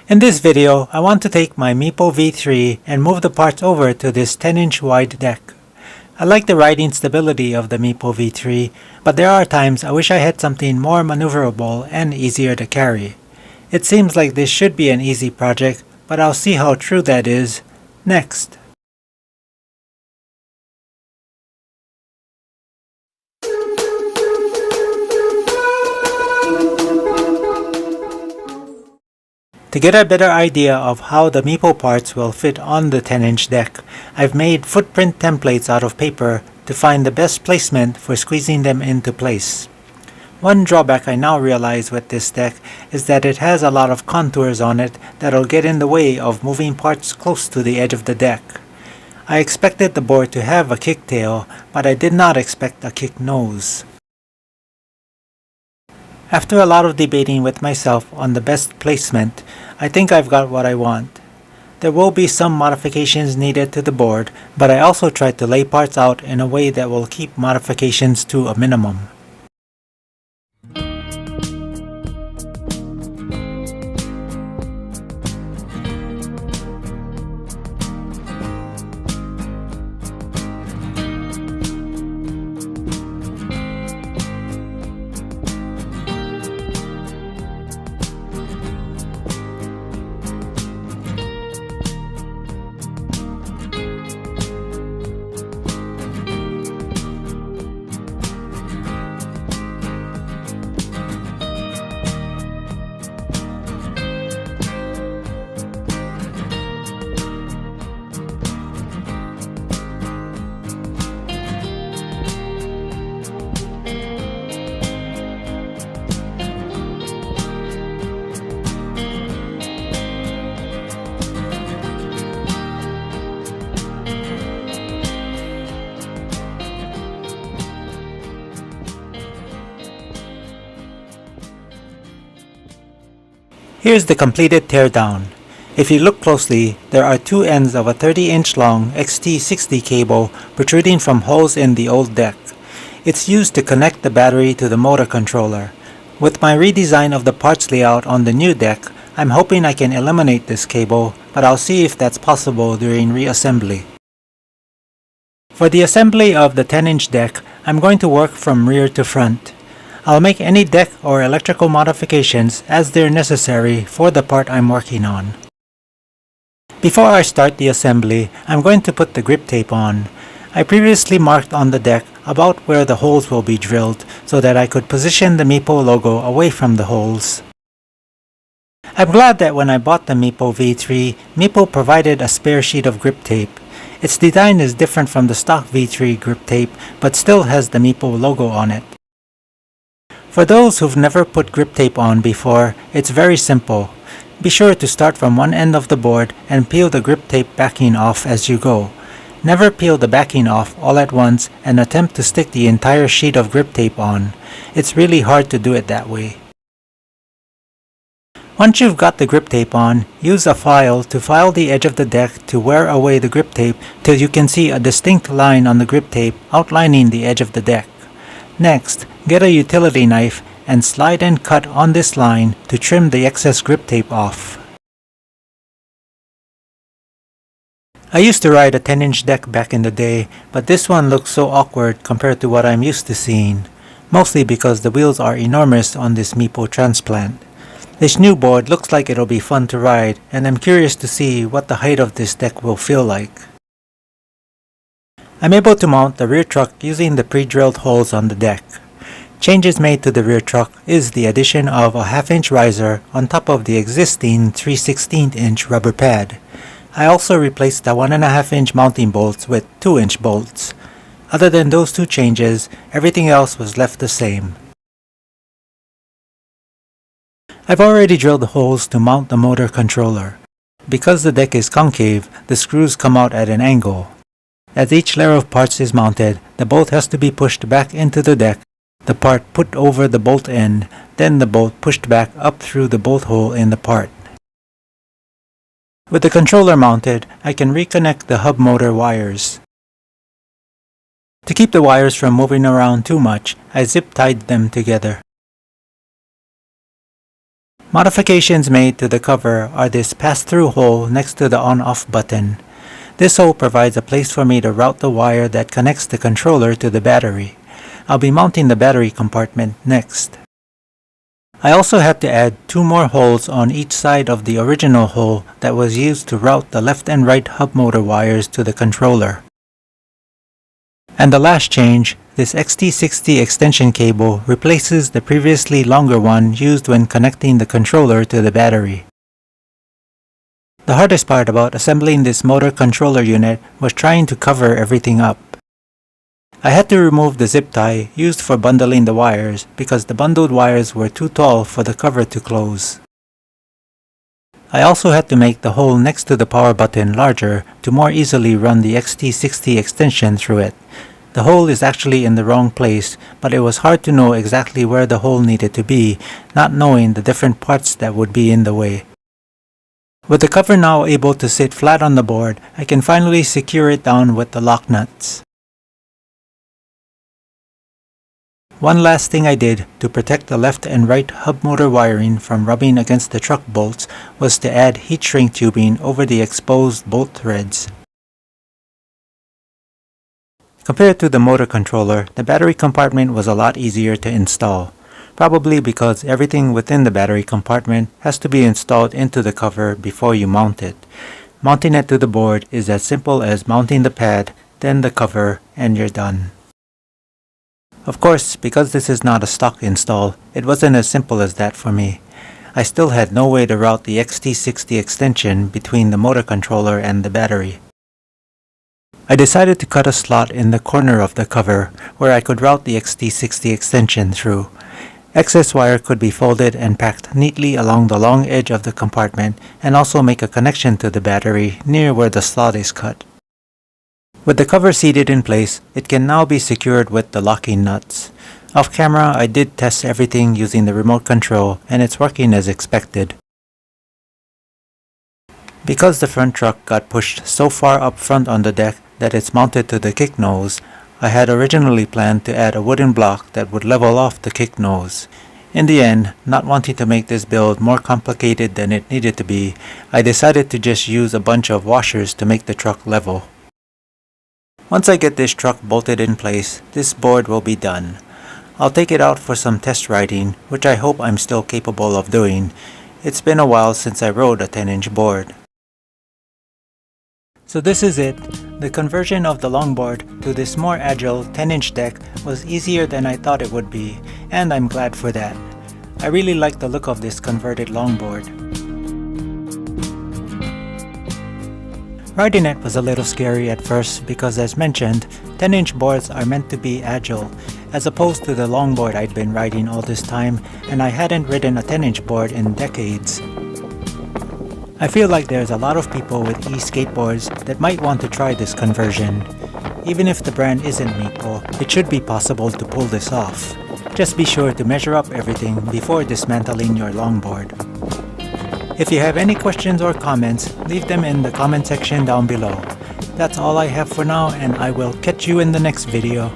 In this video, I want to take my Meepo V3 and move the parts over to this 10-inch wide deck. I like the riding stability of the Meepo V3, but there are times I wish I had something more maneuverable and easier to carry. It seems like this should be an easy project, but I'll see how true that is next. To get a better idea of how the Meepo parts will fit on the 10-inch deck, I've made footprint templates out of paper to find the best placement for squeezing them into place. One drawback I now realize with this deck is that it has a lot of contours on it that'll get in the way of moving parts close to the edge of the deck. I expected the board to have a kick tail, but I did not expect a kick nose. After a lot of debating with myself on the best placement, I think I've got what I want. There will be some modifications needed to the board, but I also tried to lay parts out in a way that will keep modifications to a minimum. Here's the completed teardown. If you look closely, there are two ends of a 30-inch long XT60 cable protruding from holes in the old deck. It's used to connect the battery to the motor controller. With my redesign of the parts layout on the new deck, I'm hoping I can eliminate this cable, but I'll see if that's possible during reassembly. For the assembly of the 10-inch deck, I'm going to work from rear to front. I'll make any deck or electrical modifications as they're necessary for the part I'm working on. Before I start the assembly, I'm going to put the grip tape on. I previously marked on the deck about where the holes will be drilled so that I could position the Meepo logo away from the holes. I'm glad that when I bought the Meepo V3, Meepo provided a spare sheet of grip tape. Its design is different from the stock V3 grip tape, but still has the Meepo logo on it. For those who've never put grip tape on before, it's very simple. Be sure to start from one end of the board and peel the grip tape backing off as you go. Never peel the backing off all at once and attempt to stick the entire sheet of grip tape on. It's really hard to do it that way. Once you've got the grip tape on, use a file to file the edge of the deck to wear away the grip tape till you can see a distinct line on the grip tape outlining the edge of the deck. Next, get a utility knife and slide and cut on this line to trim the excess grip tape off. I used to ride a 10-inch deck back in the day, but this one looks so awkward compared to what I'm used to seeing, mostly because the wheels are enormous on this Meepo transplant. This new board looks like it'll be fun to ride, and I'm curious to see what the height of this deck will feel like. I'm able to mount the rear truck using the pre-drilled holes on the deck. Changes made to the rear truck is the addition of a half-inch riser on top of the existing 3/16-inch rubber pad. I also replaced the 1.5-inch mounting bolts with 2-inch bolts. Other than those two changes, everything else was left the same. I've already drilled the holes to mount the motor controller. Because the deck is concave, the screws come out at an angle. As each layer of parts is mounted, the bolt has to be pushed back into the deck, the part put over the bolt end, then the bolt pushed back up through the bolt hole in the part. With the controller mounted, I can reconnect the hub motor wires. To keep the wires from moving around too much, I zip-tied them together. Modifications made to the cover are this pass-through hole next to the on-off button. This hole provides a place for me to route the wire that connects the controller to the battery. I'll be mounting the battery compartment next. I also had to add 2 more holes on each side of the original hole that was used to route the left and right hub motor wires to the controller. And the last change, this XT60 extension cable replaces the previously longer one used when connecting the controller to the battery. The hardest part about assembling this motor controller unit was trying to cover everything up. I had to remove the zip tie used for bundling the wires because the bundled wires were too tall for the cover to close. I also had to make the hole next to the power button larger to more easily run the XT60 extension through it. The hole is actually in the wrong place, but it was hard to know exactly where the hole needed to be, not knowing the different parts that would be in the way. With the cover now able to sit flat on the board, I can finally secure it down with the lock nuts. One last thing I did to protect the left and right hub motor wiring from rubbing against the truck bolts was to add heat shrink tubing over the exposed bolt threads. Compared to the motor controller, the battery compartment was a lot easier to install, probably because everything within the battery compartment has to be installed into the cover before you mount it. Mounting it to the board is as simple as mounting the pad, then the cover, and you're done. Of course, because this is not a stock install, it wasn't as simple as that for me. I still had no way to route the XT60 extension between the motor controller and the battery. I decided to cut a slot in the corner of the cover where I could route the XT60 extension through. Excess wire could be folded and packed neatly along the long edge of the compartment and also make a connection to the battery near where the slot is cut. With the cover seated in place, it can now be secured with the locking nuts. Off camera, I did test everything using the remote control and it's working as expected. Because the front truck got pushed so far up front on the deck that it's mounted to the kick nose, I had originally planned to add a wooden block that would level off the kick nose. In the end, not wanting to make this build more complicated than it needed to be, I decided to just use a bunch of washers to make the truck level. Once I get this truck bolted in place, this board will be done. I'll take it out for some test riding, which I hope I'm still capable of doing. It's been a while since I rode a 10-inch board. So this is it. The conversion of the longboard to this more agile 10-inch deck was easier than I thought it would be, and I'm glad for that. I really like the look of this converted longboard. Riding it was a little scary at first because, as mentioned, 10-inch boards are meant to be agile, as opposed to the longboard I'd been riding all this time, and I hadn't ridden a 10-inch board in decades. I feel like there's a lot of people with e-skateboards that might want to try this conversion. Even if the brand isn't Meepo, it should be possible to pull this off. Just be sure to measure up everything before dismantling your longboard. If you have any questions or comments, leave them in the comment section down below. That's all I have for now, and I will catch you in the next video.